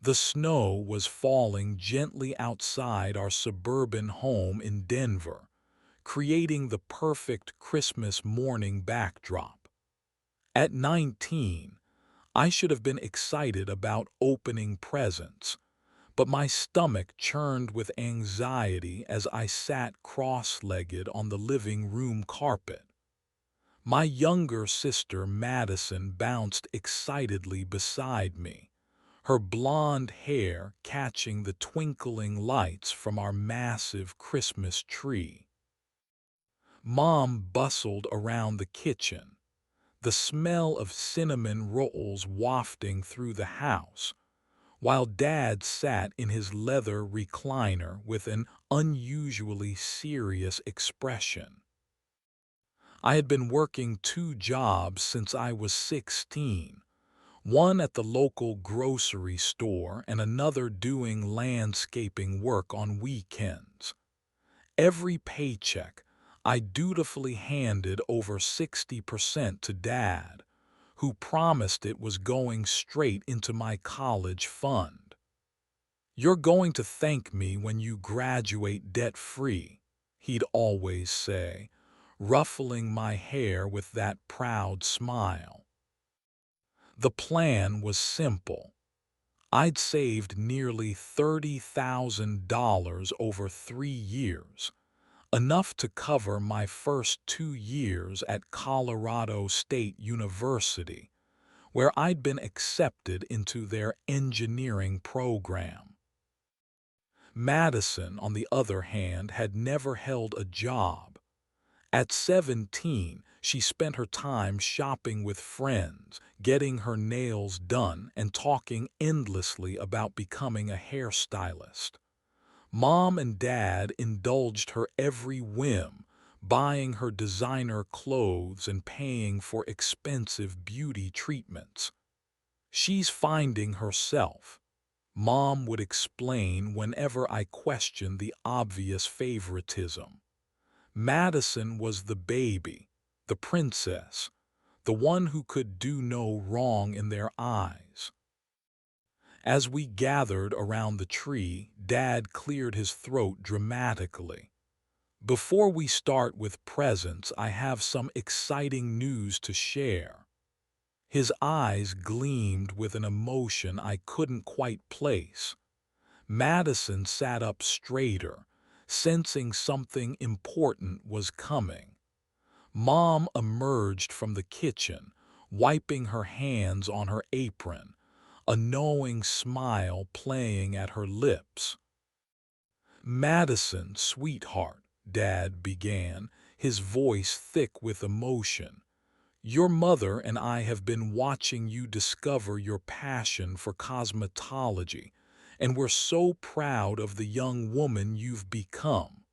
The snow was falling gently outside our suburban home in Denver, creating the perfect Christmas morning backdrop. At 19, I should have been excited about opening presents, but my stomach churned with anxiety as I sat cross-legged on the living room carpet. My younger sister Madison bounced excitedly beside me, her blonde hair catching the twinkling lights from our massive Christmas tree. Mom bustled around the kitchen, the smell of cinnamon rolls wafting through the house, while Dad sat in his leather recliner with an unusually serious expression. I had been working 2 jobs since I was 16, one at the local grocery store and another doing landscaping work on weekends. Every paycheck, I dutifully handed over 60% to Dad, who promised it was going straight into my college fund. "You're going to thank me when you graduate debt-free," he'd always say, ruffling my hair with that proud smile. The plan was simple. I'd saved nearly $30,000 over 3 years, enough to cover my first 2 years at Colorado State University, where I'd been accepted into their engineering program. Madison, on the other hand, had never held a job. At 17, she spent her time shopping with friends, getting her nails done, and talking endlessly about becoming a hairstylist. Mom and Dad indulged her every whim, buying her designer clothes and paying for expensive beauty treatments. "She's finding herself," Mom would explain whenever I questioned the obvious favoritism. Madison was the baby, the princess, the one who could do no wrong in their eyes. As we gathered around the tree, Dad cleared his throat dramatically. "Before we start with presents, I have some exciting news to share." His eyes gleamed with an emotion I couldn't quite place. Madison sat up straighter, sensing something important was coming. Mom emerged from the kitchen, wiping her hands on her apron, a knowing smile playing at her lips. "Madison, sweetheart," Dad began, his voice thick with emotion, "your mother and I have been watching you discover your passion for cosmetology, and we're so proud of the young woman you've become."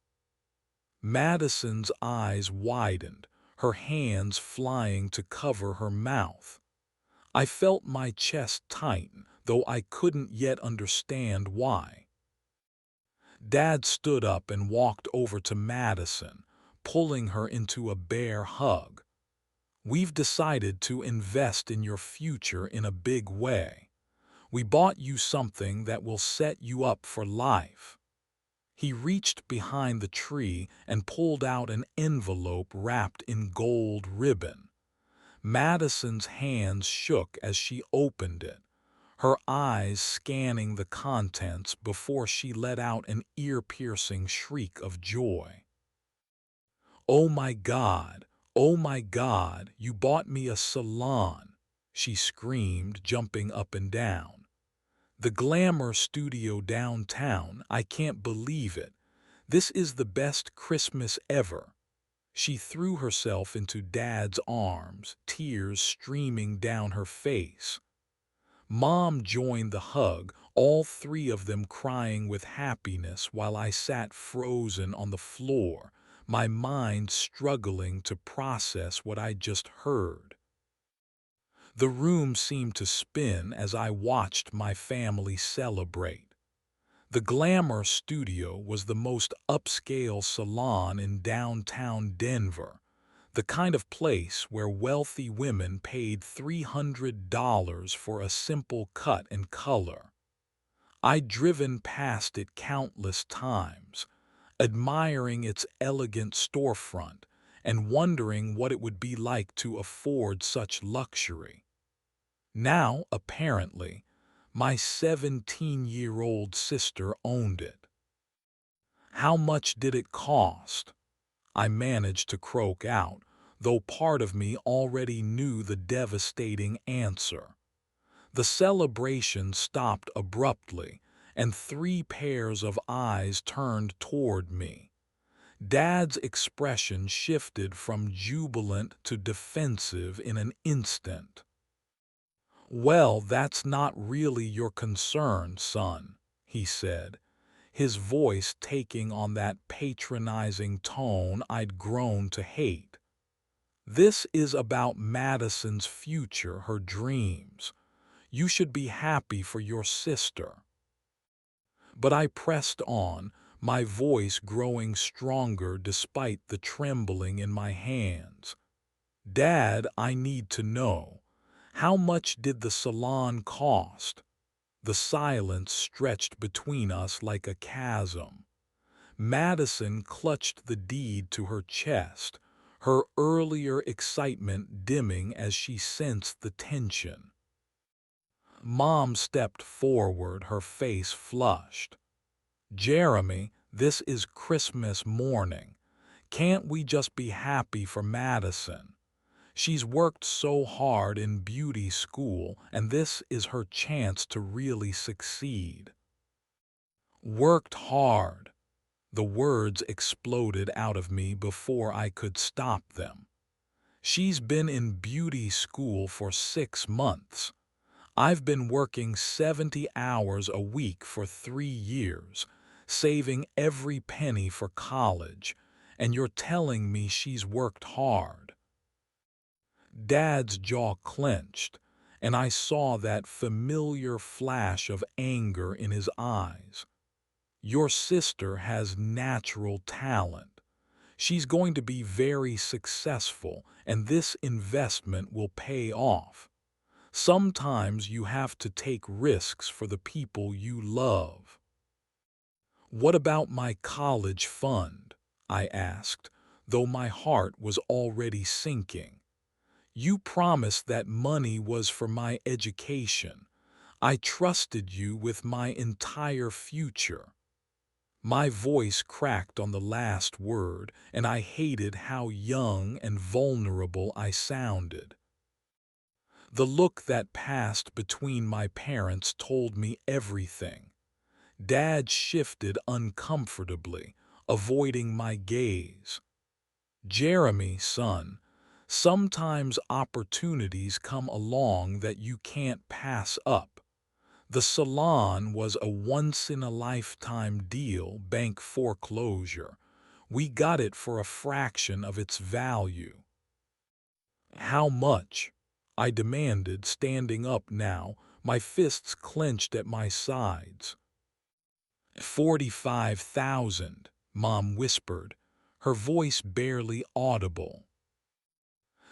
Madison's eyes widened, her hands flying to cover her mouth. I felt my chest tighten, though I couldn't yet understand why. Dad stood up and walked over to Madison, pulling her into a bear hug. "We've decided to invest in your future in a big way. We bought you something that will set you up for life." He reached behind the tree and pulled out an envelope wrapped in gold ribbon. Madison's hands shook as she opened it, her eyes scanning the contents before she let out an ear-piercing shriek of joy. "Oh my God! Oh my God! You bought me a salon!" she screamed, jumping up and down. "The glamour studio downtown, I can't believe it. This is the best Christmas ever." She threw herself into Dad's arms, tears streaming down her face. Mom joined the hug, all three of them crying with happiness while I sat frozen on the floor, my mind struggling to process what I'd just heard. The room seemed to spin as I watched my family celebrate. The Glamour Studio was the most upscale salon in downtown Denver, the kind of place where wealthy women paid $300 for a simple cut and color. I'd driven past it countless times, admiring its elegant storefront and wondering what it would be like to afford such luxury. Now, apparently, my 17-year-old sister owned it. How much did it cost? I managed to croak out, though part of me already knew the devastating answer. The celebration stopped abruptly, and three pairs of eyes turned toward me. Dad's expression shifted from jubilant to defensive in an instant. "Well, that's not really your concern, son," he said, his voice taking on that patronizing tone I'd grown to hate. "This is about Madison's future, her dreams. You should be happy for your sister." But I pressed on, my voice growing stronger despite the trembling in my hands. "Dad, I need to know. How much did the salon cost?" The silence stretched between us like a chasm. Madison clutched the deed to her chest, her earlier excitement dimming as she sensed the tension. Mom stepped forward, her face flushed. "Jeremy, this is Christmas morning. Can't we just be happy for Madison? She's worked so hard in beauty school, and this is her chance to really succeed." Worked hard. The words exploded out of me before I could stop them. She's been in beauty school for 6 months. I've been working 70 hours a week for 3 years, saving every penny for college, and you're telling me she's worked hard. Dad's jaw clenched, and I saw that familiar flash of anger in his eyes. "Your sister has natural talent. She's going to be very successful, and this investment will pay off. Sometimes you have to take risks for the people you love." "What about my college fund?" I asked, though my heart was already sinking. "You promised that money was for my education. I trusted you with my entire future." My voice cracked on the last word, and I hated how young and vulnerable I sounded. The look that passed between my parents told me everything. Dad shifted uncomfortably, avoiding my gaze. "Jeremy, son, sometimes opportunities come along that you can't pass up. The salon was a once-in-a-lifetime deal, bank foreclosure. We got it for a fraction of its value." "How much?" I demanded, standing up now, my fists clenched at my sides. 45,000, Mom whispered, her voice barely audible.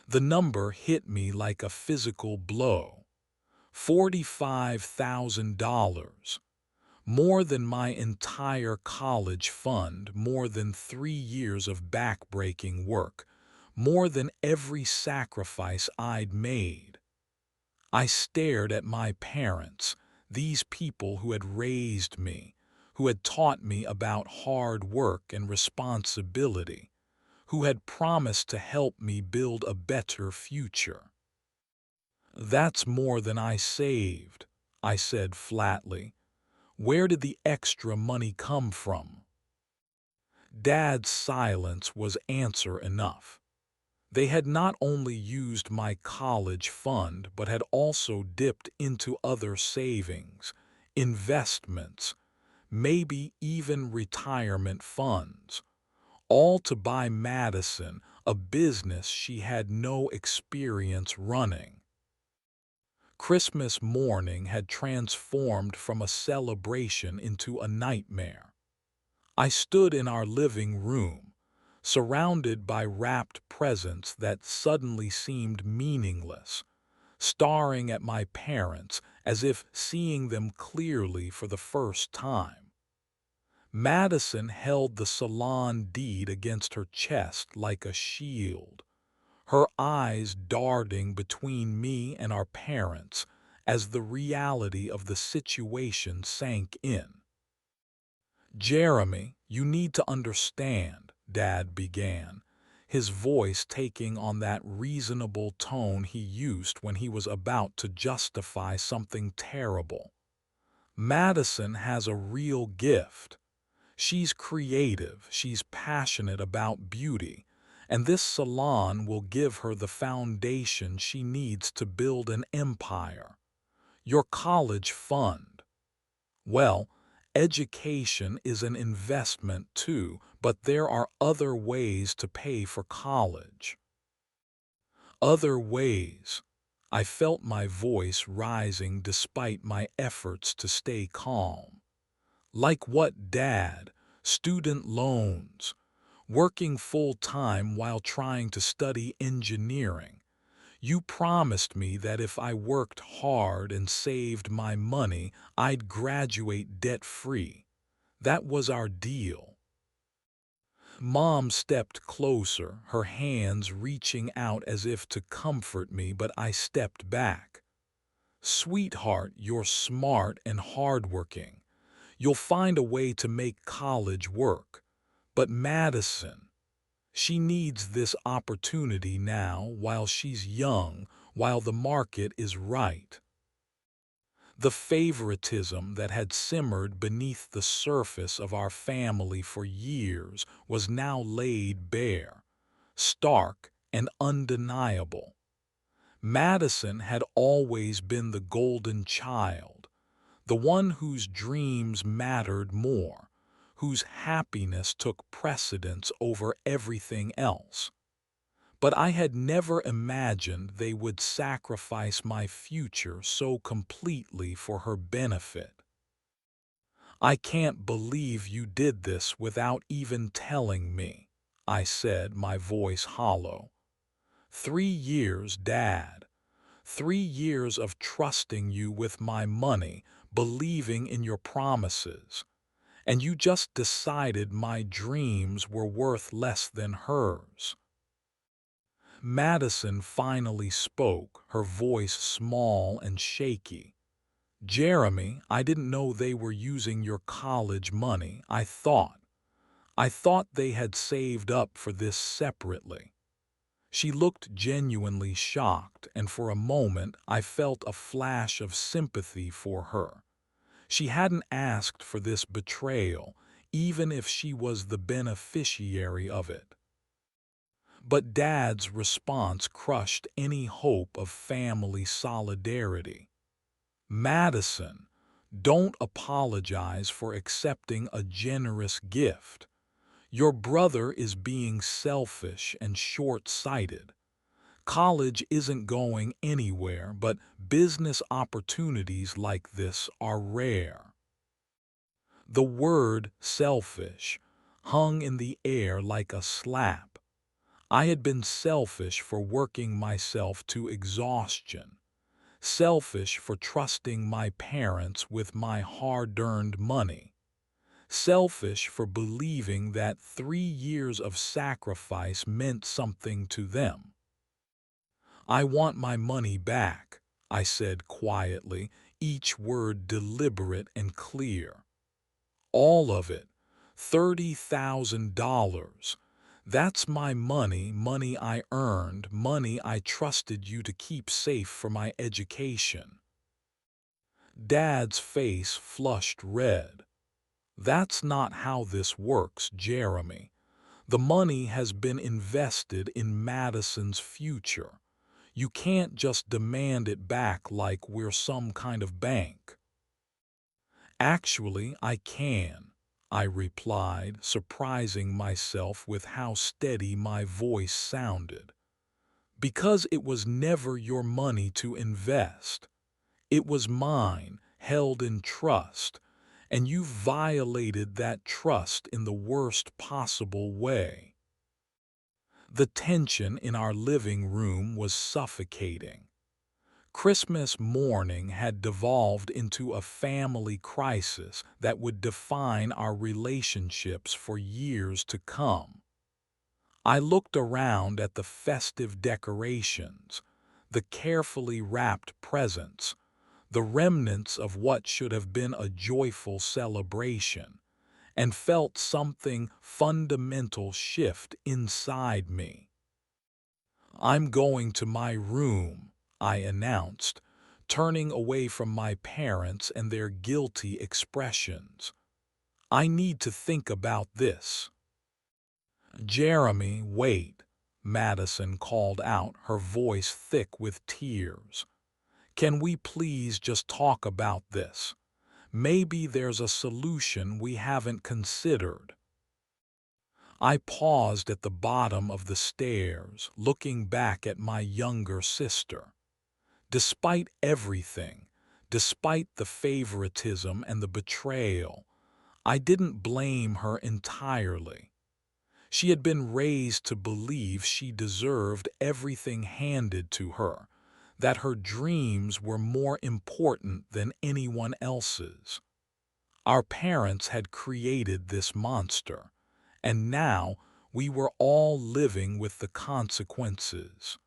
The number hit me like a physical blow. $45,000. More than my entire college fund, more than 3 years of backbreaking work, more than every sacrifice I'd made. I stared at my parents, these people who had raised me, who had taught me about hard work and responsibility, who had promised to help me build a better future. "That's more than I saved," I said flatly. "Where did the extra money come from?" Dad's silence was answer enough. They had not only used my college fund but had also dipped into other savings, investments, maybe even retirement funds, all to buy Madison a business she had no experience running. Christmas morning had transformed from a celebration into a nightmare. I stood in our living room, surrounded by wrapped presents that suddenly seemed meaningless, staring at my parents as if seeing them clearly for the first time. Madison held the Salon deed against her chest like a shield, her eyes darting between me and our parents as the reality of the situation sank in. "Jeremy, you need to understand," Dad began, his voice taking on that reasonable tone he used when he was about to justify something terrible. "Madison has a real gift. She's creative, she's passionate about beauty, and this salon will give her the foundation she needs to build an empire. Your college fund. Well, education is an investment too, but there are other ways to pay for college." Other ways. I felt my voice rising despite my efforts to stay calm. "Like what, Dad? Student loans. Working full-time while trying to study engineering. You promised me that if I worked hard and saved my money, I'd graduate debt-free. That was our deal." Mom stepped closer, her hands reaching out as if to comfort me, but I stepped back. "Sweetheart, you're smart and hardworking. You'll find a way to make college work. But Madison, she needs this opportunity now while she's young, while the market is right." The favoritism that had simmered beneath the surface of our family for years was now laid bare, stark and undeniable. Madison had always been the golden child, the one whose dreams mattered more, whose happiness took precedence over everything else. But I had never imagined they would sacrifice my future so completely for her benefit. "I can't believe you did this without even telling me," I said, my voice hollow. "3 years, Dad. 3 years of trusting you with my money, believing in your promises. And you just decided my dreams were worth less than hers." Madison finally spoke, her voice small and shaky. "Jeremy, I didn't know they were using your college money. I thought they had saved up for this separately." She looked genuinely shocked, and for a moment I felt a flash of sympathy for her. She hadn't asked for this betrayal, even if she was the beneficiary of it. But Dad's response crushed any hope of family solidarity. "Madison, don't apologize for accepting a generous gift. Your brother is being selfish and short-sighted. College isn't going anywhere, but business opportunities like this are rare." The word selfish hung in the air like a slap. I had been selfish for working myself to exhaustion, selfish for trusting my parents with my hard-earned money, selfish for believing that 3 years of sacrifice meant something to them. "I want my money back," I said quietly, each word deliberate and clear. "All of it. $30,000. That's my money, money I earned, money I trusted you to keep safe for my education." Dad's face flushed red. "That's not how this works, Jeremy. The money has been invested in Madison's future. You can't just demand it back like we're some kind of bank." "Actually, I can," I replied, surprising myself with how steady my voice sounded. "Because it was never your money to invest. It was mine, held in trust, and you violated that trust in the worst possible way." The tension in our living room was suffocating. Christmas morning had devolved into a family crisis that would define our relationships for years to come. I looked around at the festive decorations, the carefully wrapped presents, the remnants of what should have been a joyful celebration, and felt something fundamental shift inside me. "I'm going to my room," I announced, turning away from my parents and their guilty expressions. "I need to think about this." "Jeremy, wait," Madison called out, her voice thick with tears. "Can we please just talk about this? Maybe there's a solution we haven't considered." I paused at the bottom of the stairs, looking back at my younger sister. Despite everything, despite the favoritism and the betrayal, I didn't blame her entirely. She had been raised to believe she deserved everything handed to her, that her dreams were more important than anyone else's. Our parents had created this monster, and now we were all living with the consequences.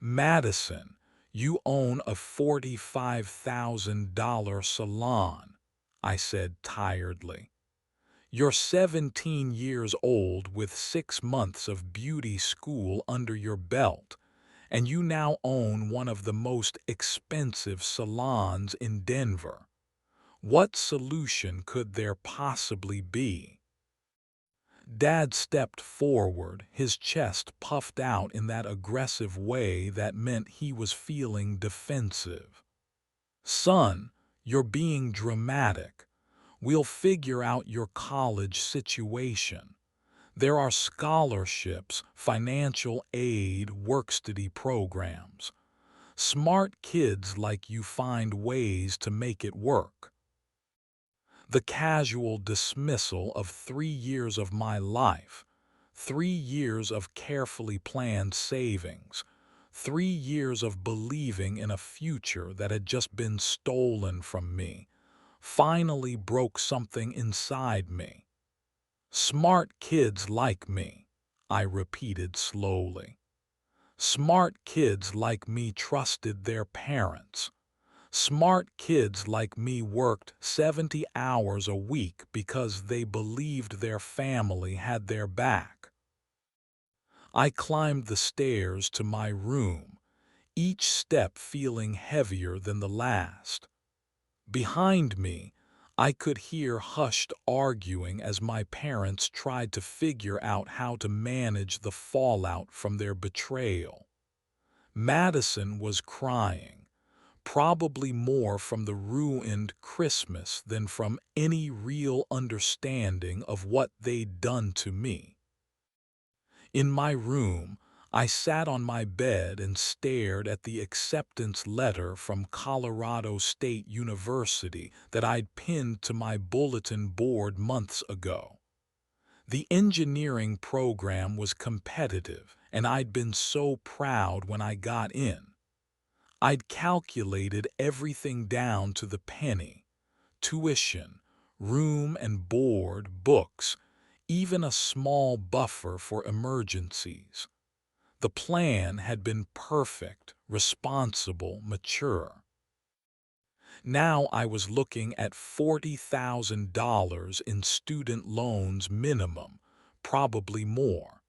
"Madison, you own a $45,000 salon," I said tiredly. "You're 17 years old with 6 months of beauty school under your belt, and you now own one of the most expensive salons in Denver. What solution could there possibly be?" Dad stepped forward, his chest puffed out in that aggressive way that meant he was feeling defensive. "Son, you're being dramatic. We'll figure out your college situation. There are scholarships, financial aid, work-study programs. Smart kids like you find ways to make it work." The casual dismissal of 3 years of my life, 3 years of carefully planned savings, 3 years of believing in a future that had just been stolen from me, finally broke something inside me. "Smart kids like me," I repeated slowly. "Smart kids like me trusted their parents. Smart kids like me worked 70 hours a week because they believed their family had their back." I climbed the stairs to my room, each step feeling heavier than the last. Behind me, I could hear hushed arguing as my parents tried to figure out how to manage the fallout from their betrayal. Madison was crying, probably more from the ruined Christmas than from any real understanding of what they'd done to me. In my room, I sat on my bed and stared at the acceptance letter from Colorado State University that I'd pinned to my bulletin board months ago. The engineering program was competitive, and I'd been so proud when I got in. I'd calculated everything down to the penny: tuition, room and board, books, even a small buffer for emergencies. The plan had been perfect, responsible, mature. Now I was looking at $40,000 in student loans minimum, probably more.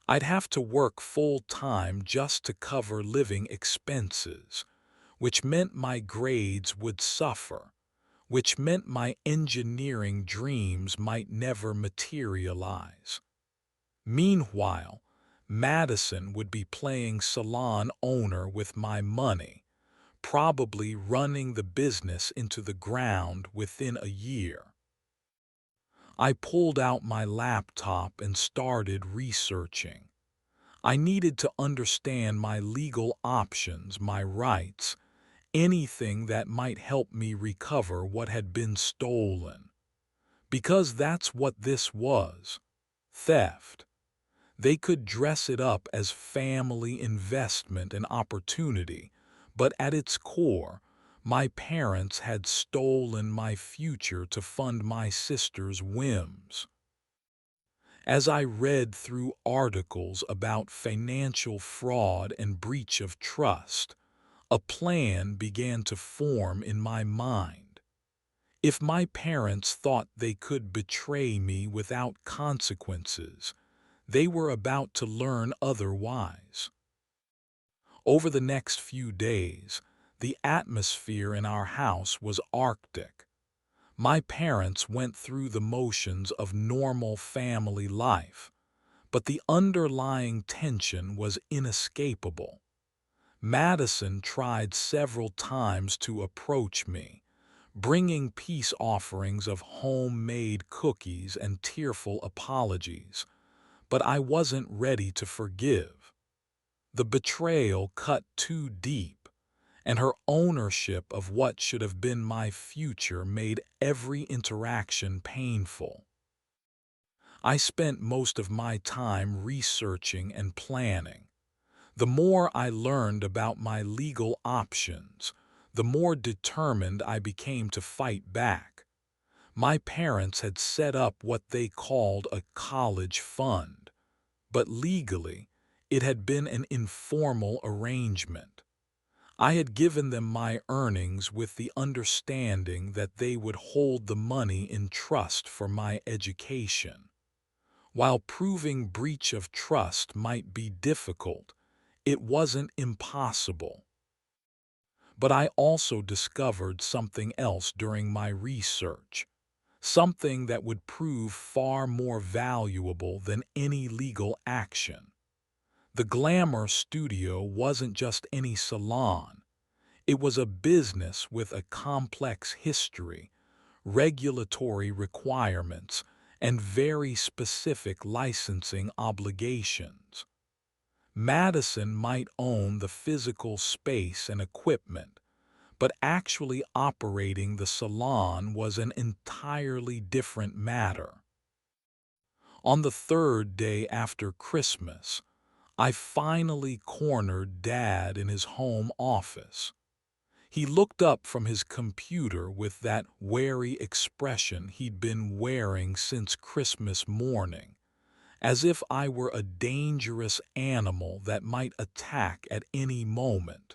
I'd have to work full-time just to cover living expenses, which meant my grades would suffer, which meant my engineering dreams might never materialize. Meanwhile, Madison would be playing salon owner with my money, probably running the business into the ground within a year. I pulled out my laptop and started researching. I needed to understand my legal options, my rights, anything that might help me recover what had been stolen. Because that's what this was: theft. They could dress it up as family investment and opportunity, But at its core, my parents had stolen my future to fund my sister's whims. As I read through articles about financial fraud and breach of trust, a plan began to form in my mind. If my parents thought they could betray me without consequences, they were about to learn otherwise. Over the next few days, the atmosphere in our house was arctic. My parents went through the motions of normal family life, but the underlying tension was inescapable. Madison tried several times to approach me, bringing peace offerings of homemade cookies and tearful apologies, but I wasn't ready to forgive. The betrayal cut too deep, and her ownership of what should have been my future made every interaction painful. I spent most of my time researching and planning. The more I learned about my legal options, the more determined I became to fight back. My parents had set up what they called a college fund, but legally, it had been an informal arrangement. I had given them my earnings with the understanding that they would hold the money in trust for my education. While proving breach of trust might be difficult, it wasn't impossible. But I also discovered something else during my research, something that would prove far more valuable than any legal action. The Glamour Studio wasn't just any salon. It was a business with a complex history, regulatory requirements, and very specific licensing obligations. Madison might own the physical space and equipment, but actually operating the salon was an entirely different matter. On the third day after Christmas, I finally cornered Dad in his home office. He looked up from his computer with that wary expression he'd been wearing since Christmas morning, as if I were a dangerous animal that might attack at any moment.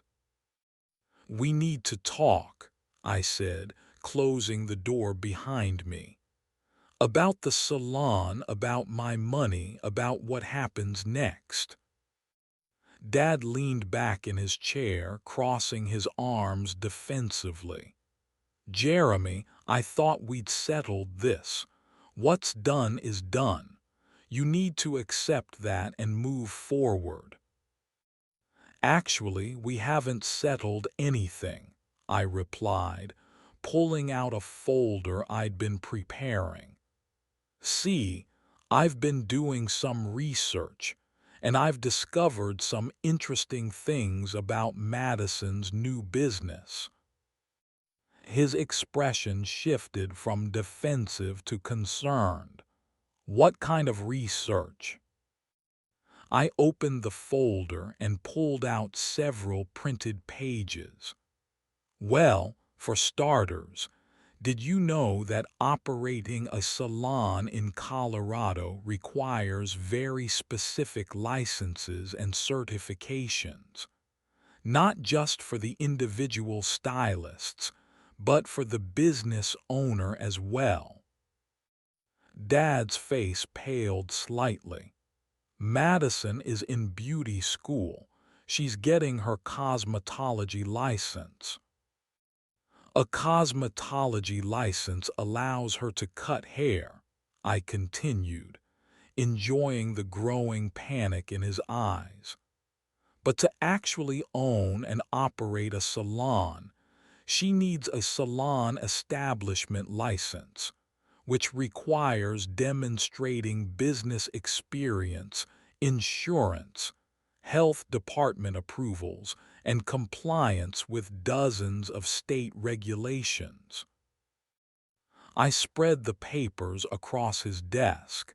"We need to talk," I said, closing the door behind me. "About the salon, about my money, about what happens next." Dad leaned back in his chair, crossing his arms defensively. "Jeremy, I thought we'd settled this. What's done is done. You need to accept that and move forward." "Actually, we haven't settled anything," I replied, pulling out a folder I'd been preparing. "See, I've been doing some research, and I've discovered some interesting things about Madison's new business." His expression shifted from defensive to concerned. "What kind of research?" I opened the folder and pulled out several printed pages. "Well, for starters, did you know that operating a salon in Colorado requires very specific licenses and certifications? Not just for the individual stylists, but for the business owner as well." Dad's face paled slightly. "Madison is in beauty school. She's getting her cosmetology license." "A cosmetology license allows her to cut hair," I continued, enjoying the growing panic in his eyes. "But to actually own and operate a salon, she needs a salon establishment license, which requires demonstrating business experience, insurance, health department approvals, and compliance with dozens of state regulations." I spread the papers across his desk,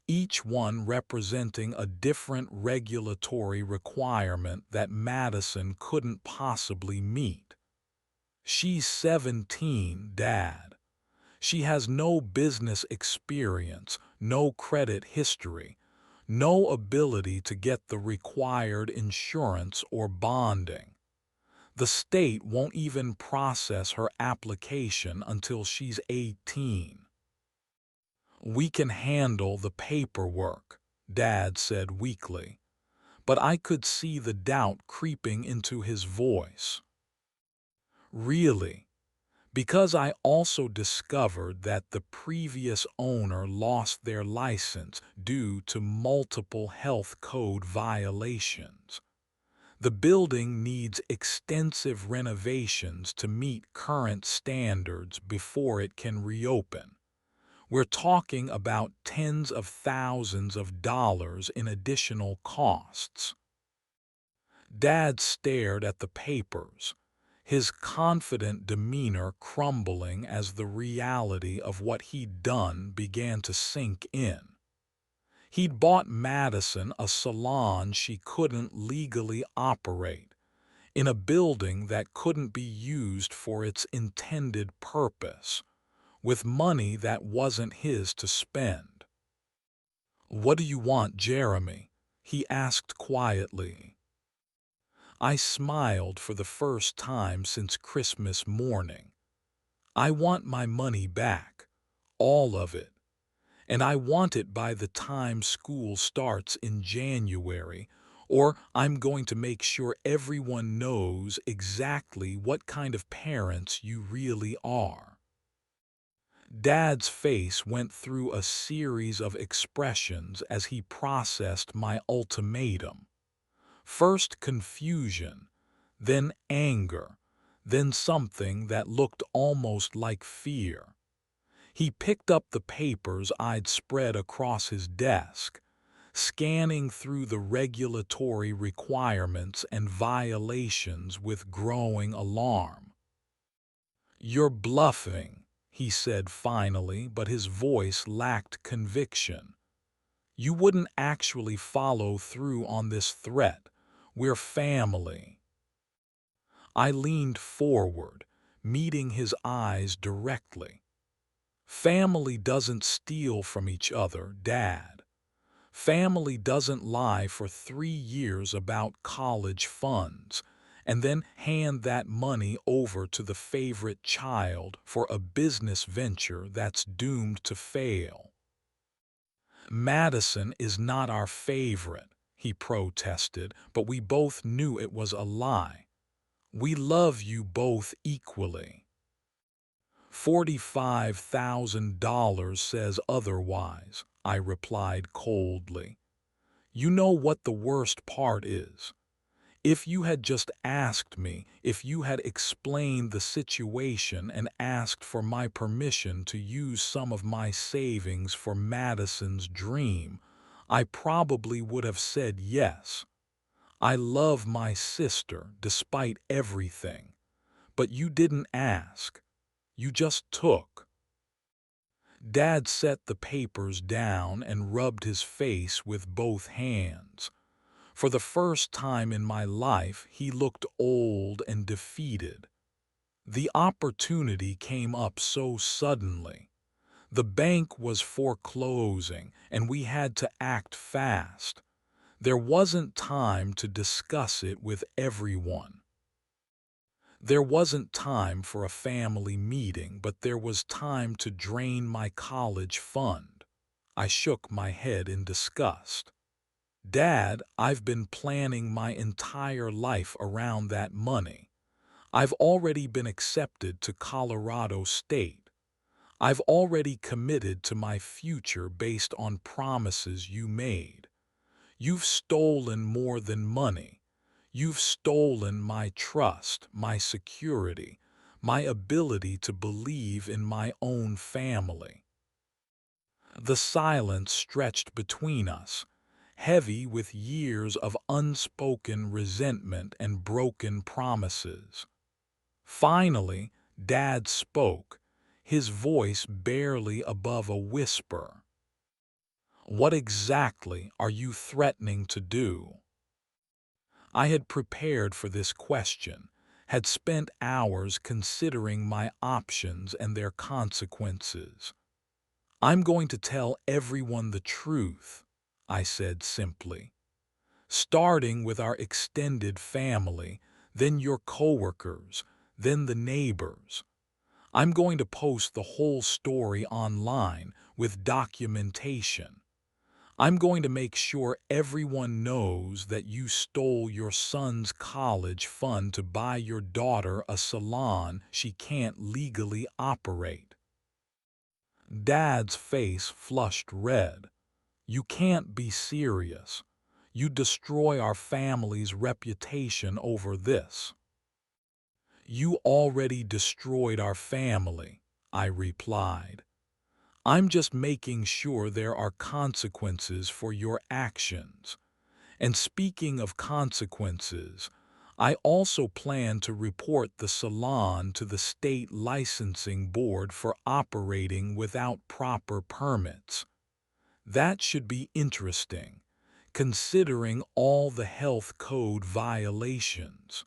each one representing a different regulatory requirement that Madison couldn't possibly meet. She's 17, Dad. She has no business experience, no credit history, no ability to get the required insurance or bonding. The state won't even process her application until she's 18. We can handle the paperwork, Dad said weakly, but I could see the doubt creeping into his voice. Really? Because I also discovered that the previous owner lost their license due to multiple health code violations. The building needs extensive renovations to meet current standards before it can reopen. We're talking about tens of thousands of dollars in additional costs. Dad stared at the papers, his confident demeanor crumbling as the reality of what he'd done began to sink in. He'd bought Madison a salon she couldn't legally operate, in a building that couldn't be used for its intended purpose, with money that wasn't his to spend. "What do you want, Jeremy?" he asked quietly. I smiled for the first time since Christmas morning. "I want my money back, all of it. And I want it by the time school starts in January, or I'm going to make sure everyone knows exactly what kind of parents you really are." Dad's face went through a series of expressions as he processed my ultimatum. First confusion, then anger, then something that looked almost like fear. He picked up the papers I'd spread across his desk, scanning through the regulatory requirements and violations with growing alarm. "You're bluffing," he said finally, but his voice lacked conviction. "You wouldn't actually follow through on this threat. We're family." I leaned forward, meeting his eyes directly. "Family doesn't steal from each other, Dad. Family doesn't lie for 3 years about college funds and then hand that money over to the favorite child for a business venture that's doomed to fail." "Madison is not our favorite," he protested, but we both knew it was a lie. "We love you both equally." $45,000 says otherwise," I replied coldly. "You know what the worst part is? If you had just asked me, if you had explained the situation and asked for my permission to use some of my savings for Madison's dream, I probably would have said yes. I love my sister despite everything. But you didn't ask. You just took." Dad set the papers down and rubbed his face with both hands. For the first time in my life, he looked old and defeated. The opportunity came up so suddenly. The bank was foreclosing, and we had to act fast. There wasn't time to discuss it with everyone. There wasn't time for a family meeting, but there was time to drain my college fund. I shook my head in disgust. "Dad, I've been planning my entire life around that money. I've already been accepted to Colorado State. I've already committed to my future based on promises you made. You've stolen more than money. You've stolen my trust, my security, my ability to believe in my own family." The silence stretched between us, heavy with years of unspoken resentment and broken promises. Finally, Dad spoke, his voice barely above a whisper. What exactly are you threatening to do? I had prepared for this question, had spent hours considering my options and their consequences. I'm going to tell everyone the truth, I said simply, starting with our extended family, then your coworkers, then the neighbors. I'm going to post the whole story online with documentation. I'm going to make sure everyone knows that you stole your son's college fund to buy your daughter a salon she can't legally operate. Dad's face flushed red. You can't be serious. You destroy our family's reputation over this. You already destroyed our family, I replied. I'm just making sure there are consequences for your actions. And speaking of consequences, I also plan to report the salon to the state licensing board for operating without proper permits. That should be interesting, considering all the health code violations.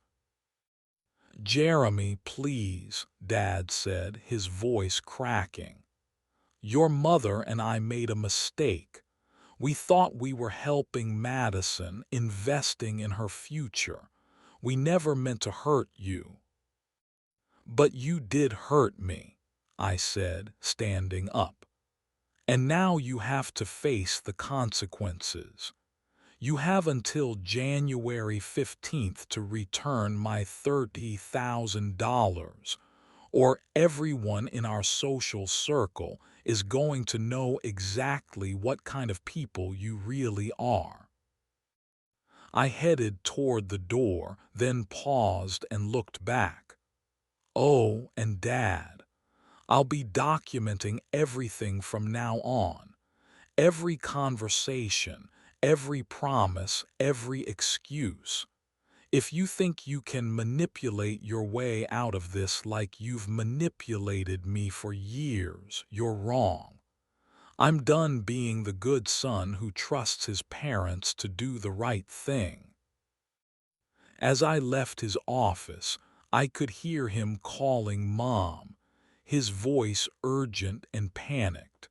Jeremy, please, Dad said, his voice cracking. Your mother and I made a mistake. We thought we were helping Madison, investing in her future. We never meant to hurt you. But you did hurt me, I said, standing up. And now you have to face the consequences. You have until January 15th to return my $30,000, or everyone in our social circle is going to know exactly what kind of people you really are. I headed toward the door, then paused and looked back. Oh, and Dad, I'll be documenting everything from now on. Every conversation, every promise, every excuse. If you think you can manipulate your way out of this like you've manipulated me for years, you're wrong. I'm done being the good son who trusts his parents to do the right thing. As I left his office, I could hear him calling Mom, his voice urgent and panicked.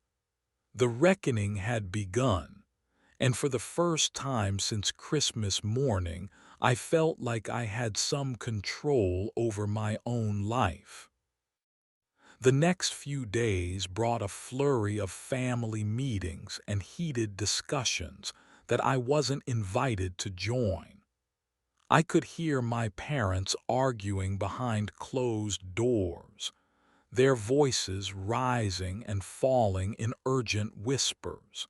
The reckoning had begun, and for the first time since Christmas morning, I felt like I had some control over my own life. The next few days brought a flurry of family meetings and heated discussions that I wasn't invited to join. I could hear my parents arguing behind closed doors, their voices rising and falling in urgent whispers.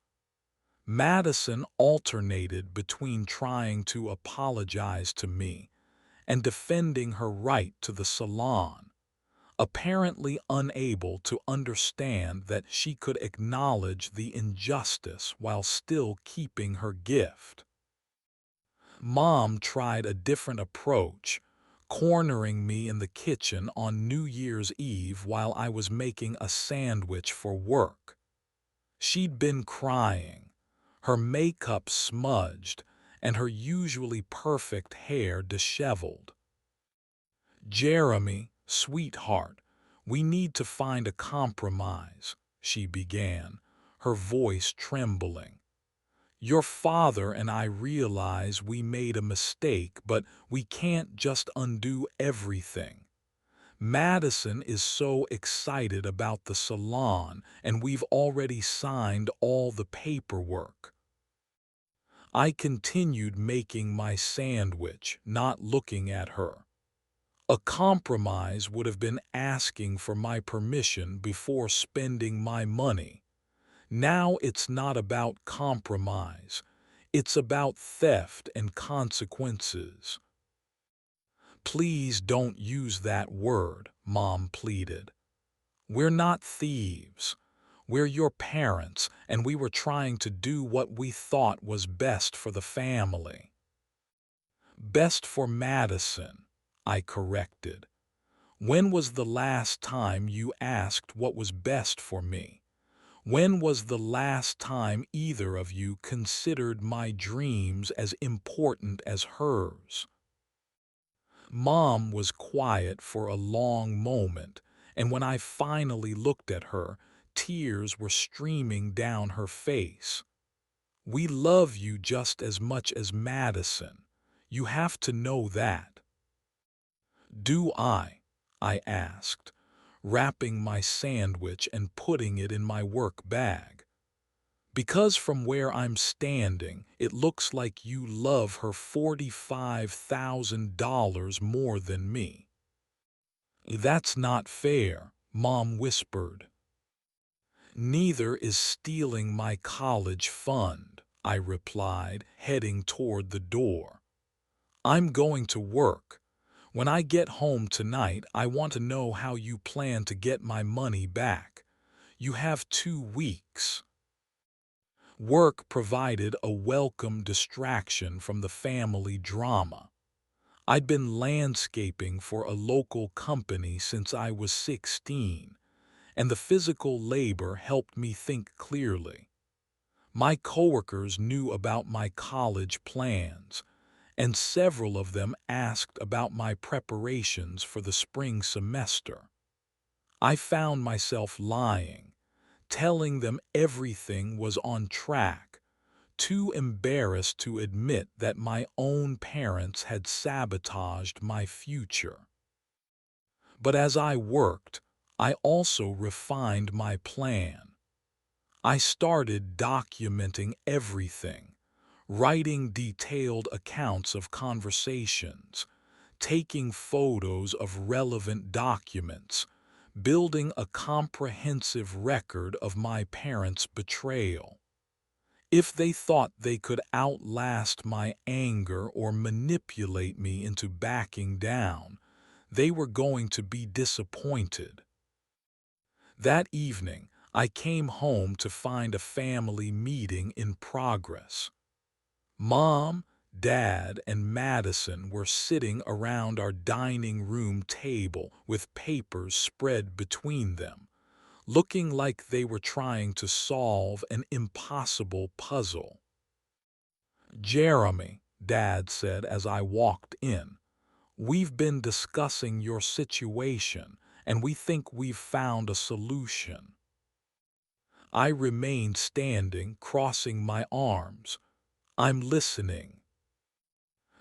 Madison alternated between trying to apologize to me and defending her right to the salon, apparently unable to understand that she could acknowledge the injustice while still keeping her gift. Mom tried a different approach, cornering me in the kitchen on New Year's Eve while I was making a sandwich for work. She'd been crying, her makeup smudged, and her usually perfect hair disheveled. Jeremy, sweetheart, we need to find a compromise, she began, her voice trembling. Your father and I realize we made a mistake, but we can't just undo everything. Madison is so excited about the salon, and we've already signed all the paperwork. I continued making my sandwich, not looking at her. A compromise would have been asking for my permission before spending my money. Now it's not about compromise. It's about theft and consequences. Please don't use that word, Mom pleaded. We're not thieves. We're your parents, and we were trying to do what we thought was best for the family. Best for Madison, I corrected. When was the last time you asked what was best for me? When was the last time either of you considered my dreams as important as hers? Mom was quiet for a long moment, and when I finally looked at her, tears were streaming down her face. We love you just as much as Madison. You have to know that. Do I? I asked, wrapping my sandwich and putting it in my work bag. Because from where I'm standing, it looks like you love her $45,000 more than me. That's not fair, Mom whispered. Neither is stealing my college fund, I replied, heading toward the door. I'm going to work. When I get home tonight, I want to know how you plan to get my money back. You have 2 weeks. Work provided a welcome distraction from the family drama. I'd been landscaping for a local company since I was 16, and the physical labor helped me think clearly. My coworkers knew about my college plans, and several of them asked about my preparations for the spring semester. I found myself lying, telling them everything was on track, too embarrassed to admit that my own parents had sabotaged my future. But as I worked, I also refined my plan. I started documenting everything, writing detailed accounts of conversations, taking photos of relevant documents, building a comprehensive record of my parents' betrayal. If they thought they could outlast my anger or manipulate me into backing down, they were going to be disappointed. That evening, I came home to find a family meeting in progress. Mom, Dad, and Madison were sitting around our dining room table with papers spread between them, looking like they were trying to solve an impossible puzzle. Jeremy, Dad said as I walked in, we've been discussing your situation, and we think we've found a solution. I remained standing, crossing my arms. I'm listening.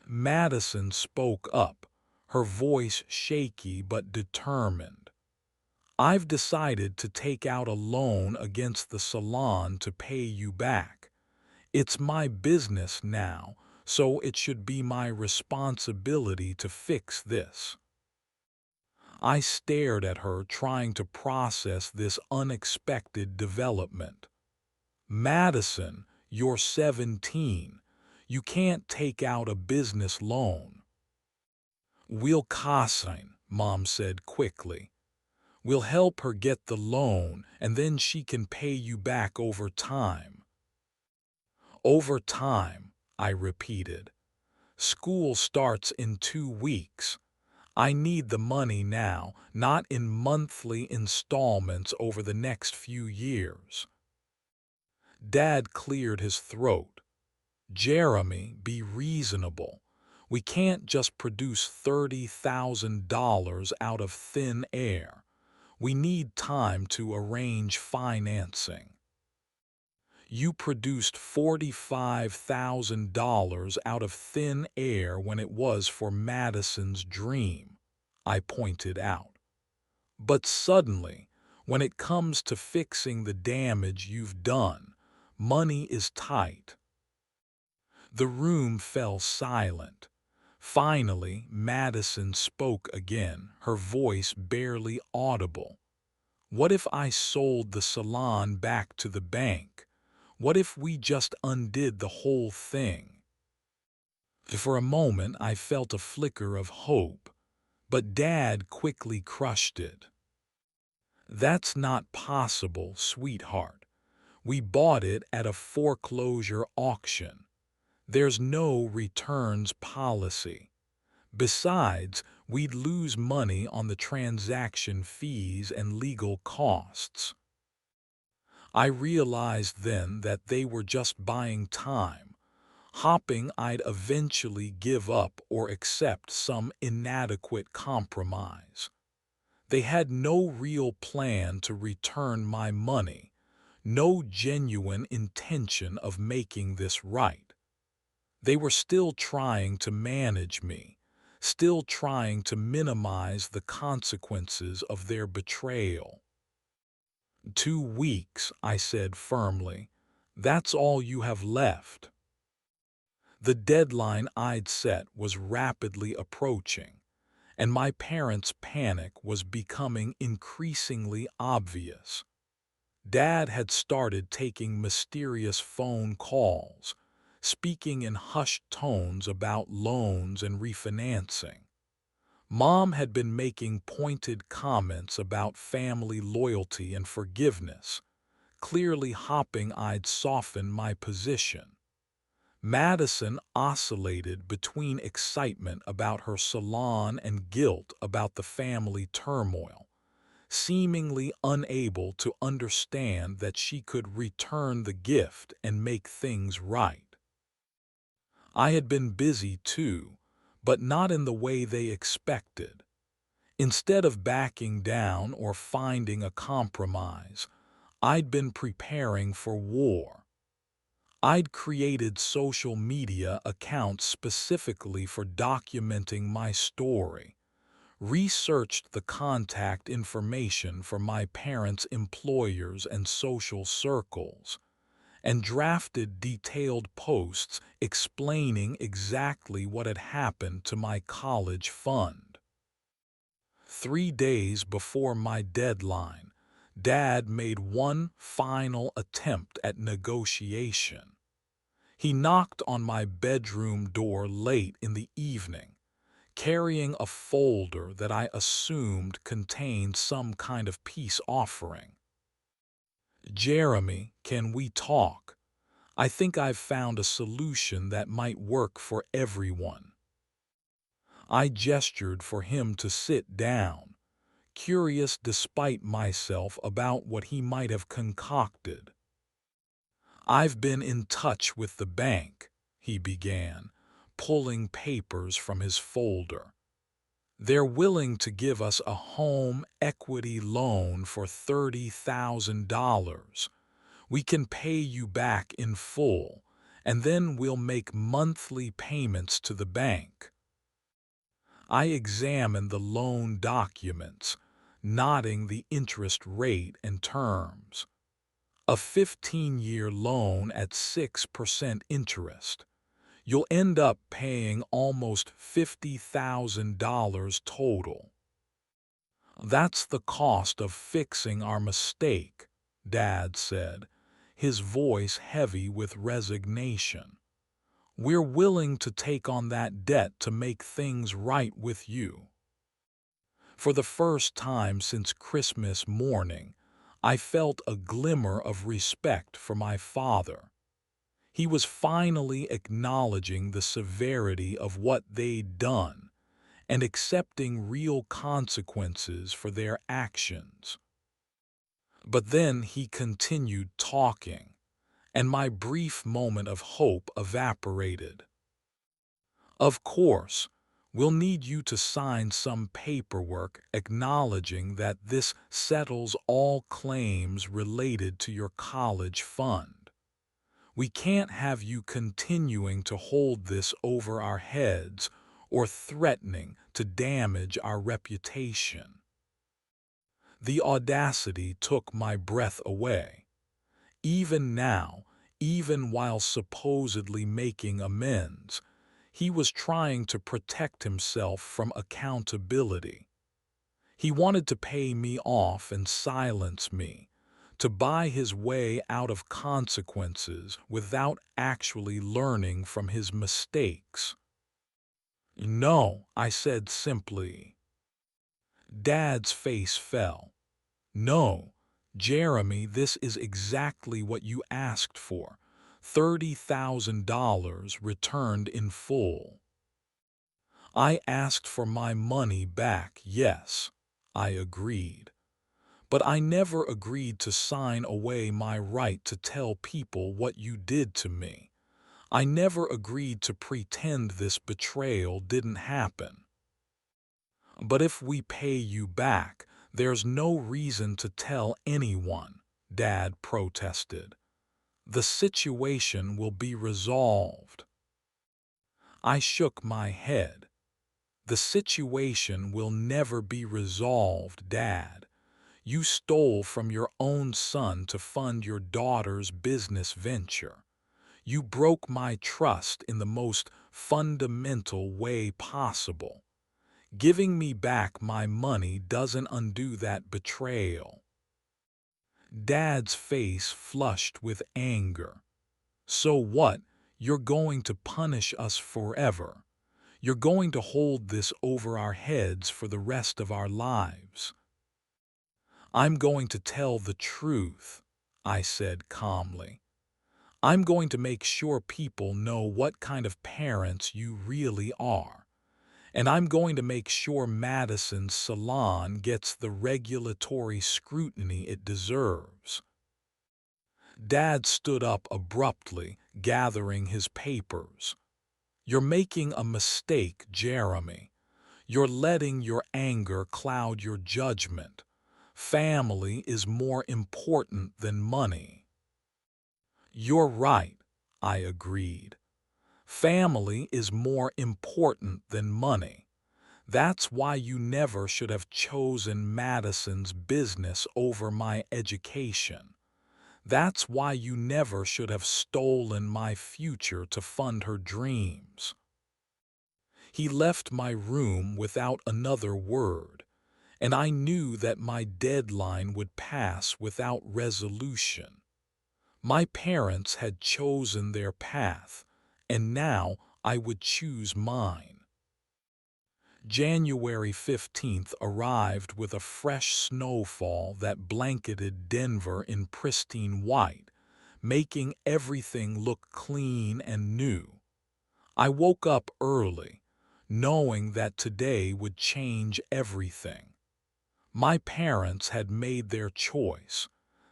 Madison spoke up, her voice shaky but determined. I've decided to take out a loan against the salon to pay you back. It's my business now, so it should be my responsibility to fix this. I stared at her, trying to process this unexpected development. Madison, you're 17. You can't take out a business loan. We'll consign, Mom said quickly. We'll help her get the loan, and then she can pay you back over time. Over time, I repeated. School starts in 2 weeks. I need the money now, not in monthly installments over the next few years. Dad cleared his throat. Jeremy, be reasonable. We can't just produce $30,000 out of thin air. We need time to arrange financing. You produced $45,000 out of thin air when it was for Madison's dream, I pointed out. But suddenly, when it comes to fixing the damage you've done, money is tight. The room fell silent. Finally, Madison spoke again, her voice barely audible. What if I sold the salon back to the bank? What if we just undid the whole thing? For a moment, I felt a flicker of hope, but Dad quickly crushed it. That's not possible, sweetheart. We bought it at a foreclosure auction. There's no returns policy. Besides, we'd lose money on the transaction fees and legal costs. I realized then that they were just buying time, hoping I'd eventually give up or accept some inadequate compromise. They had no real plan to return my money, no genuine intention of making this right. They were still trying to manage me, still trying to minimize the consequences of their betrayal. 2 weeks, I said firmly. That's all you have left. The deadline I'd set was rapidly approaching, and my parents' panic was becoming increasingly obvious. Dad had started taking mysterious phone calls, speaking in hushed tones about loans and refinancing. Mom had been making pointed comments about family loyalty and forgiveness, clearly hoping I'd soften my position. Madison oscillated between excitement about her salon and guilt about the family turmoil, seemingly unable to understand that she could return the gift and make things right. I had been busy too, but not in the way they expected. Instead of backing down or finding a compromise, I'd been preparing for war. I'd created social media accounts specifically for documenting my story, researched the contact information for my parents' employers and social circles, and drafted detailed posts explaining exactly what had happened to my college fund. 3 days before my deadline, Dad made one final attempt at negotiation. He knocked on my bedroom door late in the evening, carrying a folder that I assumed contained some kind of peace offering. "Jeremy, can we talk? I think I've found a solution that might work for everyone." I gestured for him to sit down, curious despite myself about what he might have concocted. "I've been in touch with the bank," he began, pulling papers from his folder. "They're willing to give us a home equity loan for $30,000. We can pay you back in full, and then we'll make monthly payments to the bank." I examined the loan documents, noting the interest rate and terms. A 15-year loan at 6% interest. You'll end up paying almost $50,000 total. "That's the cost of fixing our mistake," Dad said, his voice heavy with resignation. "We're willing to take on that debt to make things right with you." For the first time since Christmas morning, I felt a glimmer of respect for my father. He was finally acknowledging the severity of what they'd done and accepting real consequences for their actions. But then he continued talking, and my brief moment of hope evaporated. "Of course, we'll need you to sign some paperwork acknowledging that this settles all claims related to your college fund. We can't have you continuing to hold this over our heads or threatening to damage our reputation." The audacity took my breath away. Even now, even while supposedly making amends, he was trying to protect himself from accountability. He wanted to pay me off and silence me, to buy his way out of consequences without actually learning from his mistakes. "No," I said simply. Dad's face fell. "No, Jeremy, this is exactly what you asked for. $30,000 returned in full." "I asked for my money back, yes," I agreed. But I never agreed to sign away my right to tell people what you did to me. I never agreed to pretend this betrayal didn't happen. But if we pay you back, there's no reason to tell anyone, Dad protested. The situation will be resolved. I shook my head. The situation will never be resolved, Dad. You stole from your own son to fund your daughter's business venture. You broke my trust in the most fundamental way possible. Giving me back my money doesn't undo that betrayal. Dad's face flushed with anger. So what? You're going to punish us forever. You're going to hold this over our heads for the rest of our lives. I'm going to tell the truth, I said calmly. I'm going to make sure people know what kind of parents you really are. And I'm going to make sure Madison's Salon gets the regulatory scrutiny it deserves. Dad stood up abruptly, gathering his papers. You're making a mistake, Jeremy. You're letting your anger cloud your judgment. Family is more important than money. You're right, I agreed. Family is more important than money. That's why you never should have chosen Madison's business over my education. That's why you never should have stolen my future to fund her dreams. He left my room without another word, and I knew that my deadline would pass without resolution. My parents had chosen their path, and now I would choose mine. January 15th arrived with a fresh snowfall that blanketed Denver in pristine white, making everything look clean and new. I woke up early, knowing that today would change everything. My parents had made their choice.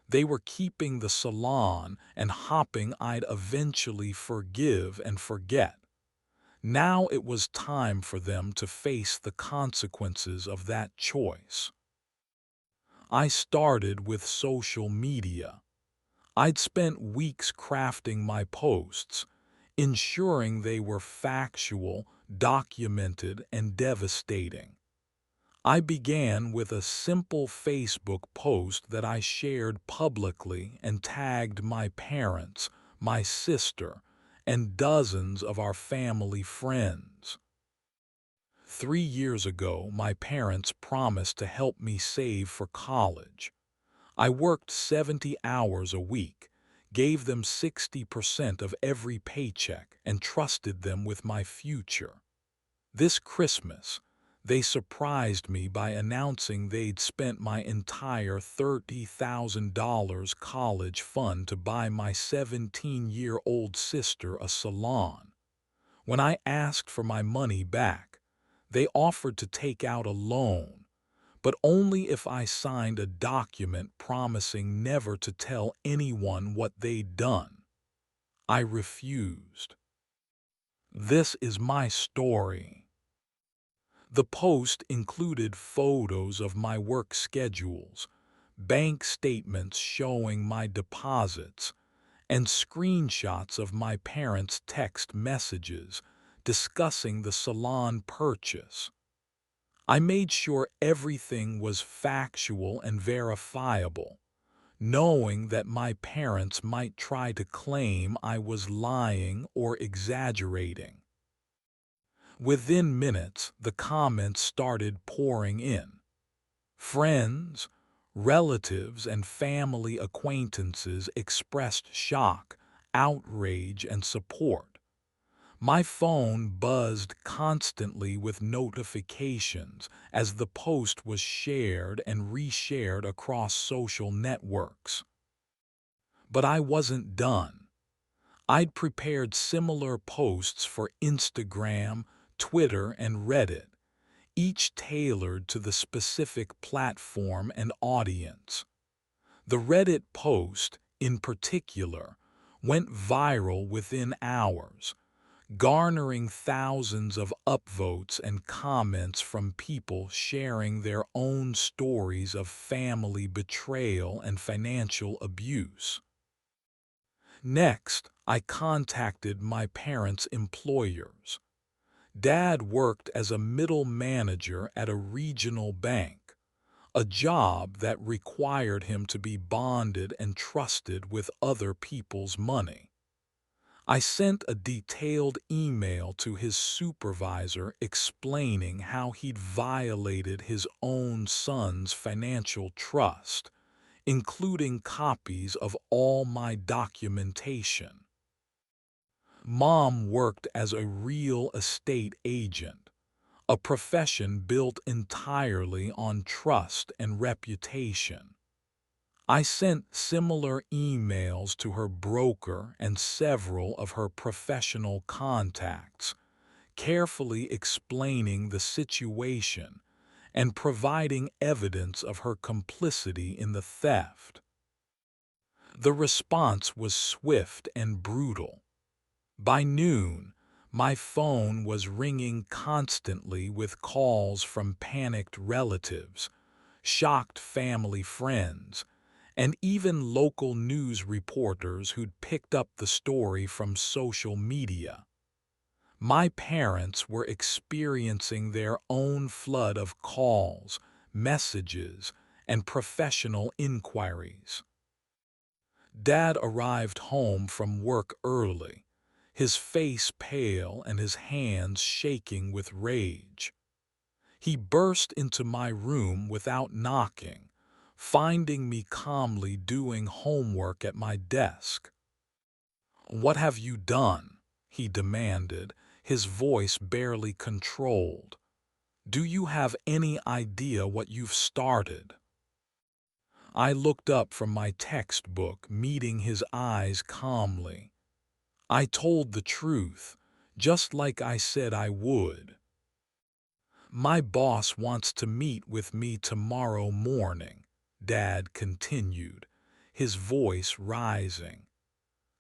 They were keeping the salon and hoping I'd eventually forgive and forget. Now it was time for them to face the consequences of that choice. I started with social media. I'd spent weeks crafting my posts, ensuring they were factual, documented, and devastating. I began with a simple Facebook post that I shared publicly and tagged my parents, my sister, and dozens of our family friends. 3 years ago, my parents promised to help me save for college. I worked 70 hours a week, gave them 60% of every paycheck, and trusted them with my future. This Christmas, they surprised me by announcing they'd spent my entire $30,000 college fund to buy my 17-year-old sister a salon. When I asked for my money back, they offered to take out a loan, but only if I signed a document promising never to tell anyone what they'd done. I refused. This is my story. The post included photos of my work schedules, bank statements showing my deposits, and screenshots of my parents' text messages discussing the salon purchase. I made sure everything was factual and verifiable, knowing that my parents might try to claim I was lying or exaggerating. Within minutes, the comments started pouring in. Friends, relatives, and family acquaintances expressed shock, outrage, and support. My phone buzzed constantly with notifications as the post was shared and reshared across social networks. But I wasn't done. I'd prepared similar posts for Instagram, Twitter, and Reddit, each tailored to the specific platform and audience. The Reddit post, in particular, went viral within hours, garnering thousands of upvotes and comments from people sharing their own stories of family betrayal and financial abuse. Next, I contacted my parents' employers. Dad worked as a middle manager at a regional bank, a job that required him to be bonded and trusted with other people's money. I sent a detailed email to his supervisor explaining how he'd violated his own son's financial trust, including copies of all my documentation. Mom worked as a real estate agent, a profession built entirely on trust and reputation. I sent similar emails to her broker and several of her professional contacts, carefully explaining the situation and providing evidence of her complicity in the theft. The response was swift and brutal. By noon, my phone was ringing constantly with calls from panicked relatives, shocked family friends, and even local news reporters who'd picked up the story from social media. My parents were experiencing their own flood of calls, messages, and professional inquiries. Dad arrived home from work early, his face pale and his hands shaking with rage. He burst into my room without knocking, finding me calmly doing homework at my desk. "What have you done?" he demanded, his voice barely controlled. "Do you have any idea what you've started?" I looked up from my textbook, meeting his eyes calmly. I told the truth, just like I said I would. "My boss wants to meet with me tomorrow morning," Dad continued, his voice rising.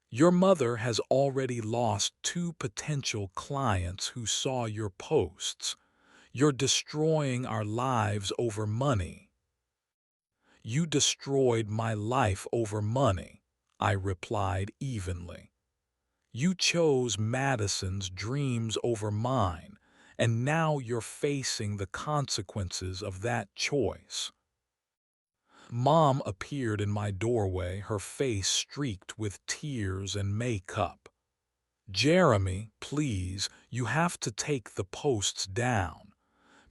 "Your mother has already lost 2 potential clients who saw your posts. You're destroying our lives over money." "You destroyed my life over money," I replied evenly. "You chose Madison's dreams over mine, and now you're facing the consequences of that choice." Mom appeared in my doorway, her face streaked with tears and makeup. "Jeremy, please, you have to take the posts down.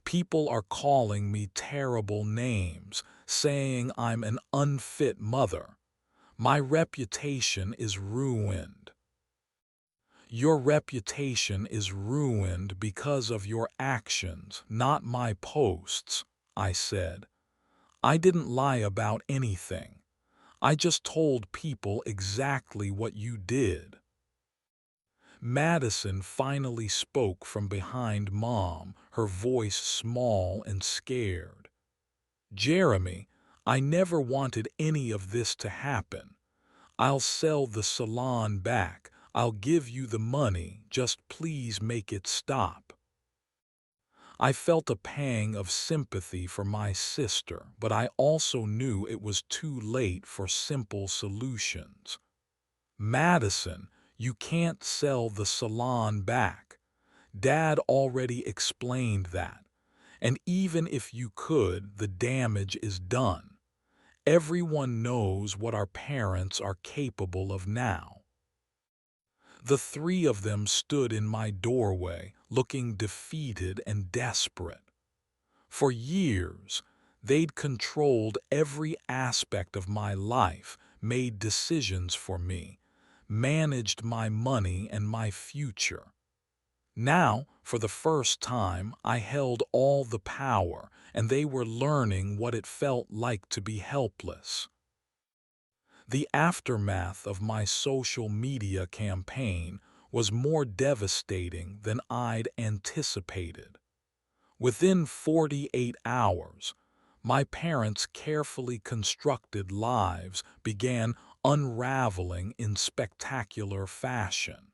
People are calling me terrible names, saying I'm an unfit mother. My reputation is ruined." "Your reputation is ruined because of your actions, not my posts," I said. "I didn't lie about anything. I just told people exactly what you did." Madison finally spoke from behind Mom, her voice small and scared. "Jeremy, I never wanted any of this to happen. I'll sell the salon back. I'll give you the money, just please make it stop." I felt a pang of sympathy for my sister, but I also knew it was too late for simple solutions. "Madison, you can't sell the salon back. Dad already explained that. And even if you could, the damage is done. Everyone knows what our parents are capable of now." The 3 of them stood in my doorway, looking defeated and desperate. For years, they'd controlled every aspect of my life, made decisions for me, managed my money and my future. Now, for the first time, I held all the power, and they were learning what it felt like to be helpless. The aftermath of my social media campaign was more devastating than I'd anticipated. Within 48 hours, my parents' carefully constructed lives began unraveling in spectacular fashion.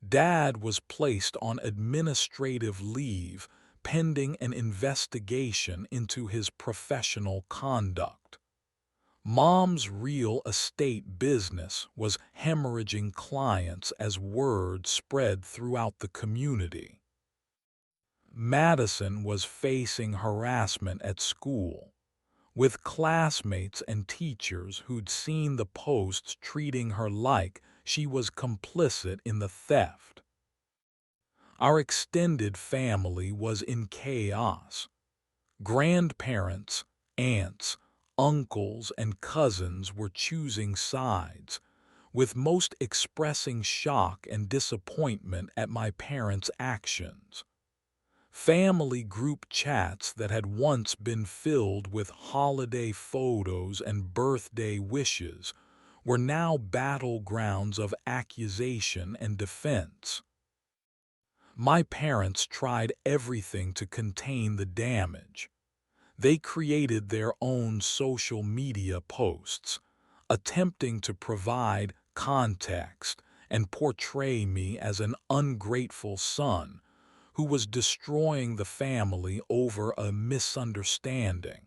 Dad was placed on administrative leave pending an investigation into his professional conduct. Mom's real estate business was hemorrhaging clients as word spread throughout the community. Madison was facing harassment at school, with classmates and teachers who'd seen the posts treating her like she was complicit in the theft. Our extended family was in chaos. Grandparents, aunts, uncles, and cousins were choosing sides, with most expressing shock and disappointment at my parents' actions. Family group chats that had once been filled with holiday photos and birthday wishes were now battlegrounds of accusation and defense. My parents tried everything to contain the damage. They created their own social media posts, attempting to provide context and portray me as an ungrateful son who was destroying the family over a misunderstanding.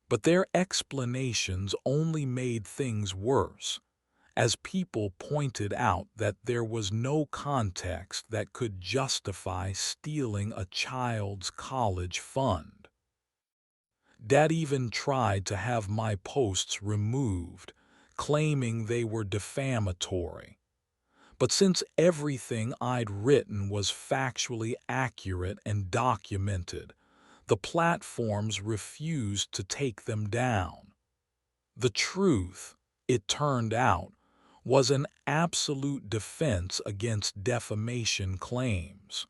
But their explanations only made things worse, as people pointed out that there was no context that could justify stealing a child's college fund. Dad even tried to have my posts removed, claiming they were defamatory. But since everything I'd written was factually accurate and documented, the platforms refused to take them down. The truth, it turned out, was an absolute defense against defamation claims.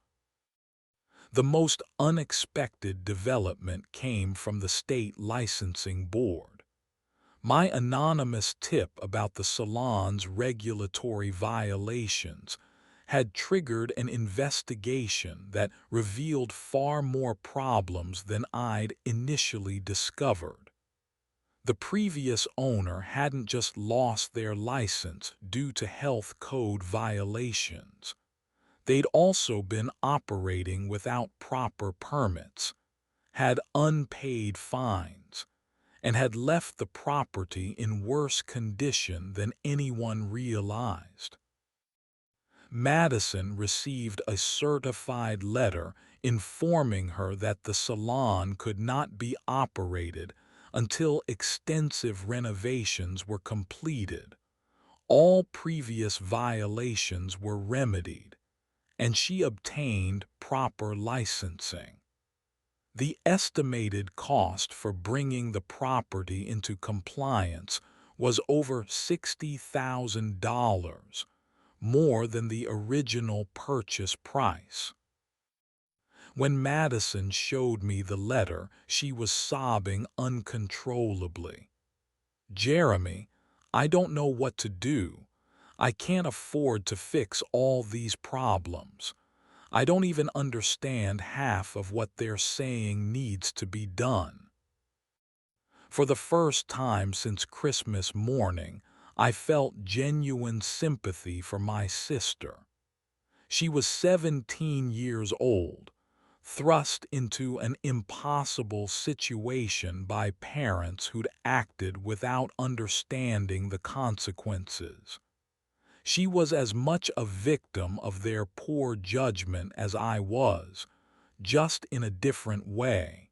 The most unexpected development came from the state licensing board. My anonymous tip about the salon's regulatory violations had triggered an investigation that revealed far more problems than I'd initially discovered. The previous owner hadn't just lost their license due to health code violations. They'd also been operating without proper permits, had unpaid fines, and had left the property in worse condition than anyone realized. Madison received a certified letter informing her that the salon could not be operated until extensive renovations were completed. All previous violations were remedied, and she obtained proper licensing. The estimated cost for bringing the property into compliance was over $60,000, more than the original purchase price. When Madison showed me the letter, she was sobbing uncontrollably. "Jeremy, I don't know what to do. I can't afford to fix all these problems. I don't even understand half of what they're saying needs to be done." For the first time since Christmas morning, I felt genuine sympathy for my sister. She was 17 years old, thrust into an impossible situation by parents who'd acted without understanding the consequences. She was as much a victim of their poor judgment as I was, just in a different way.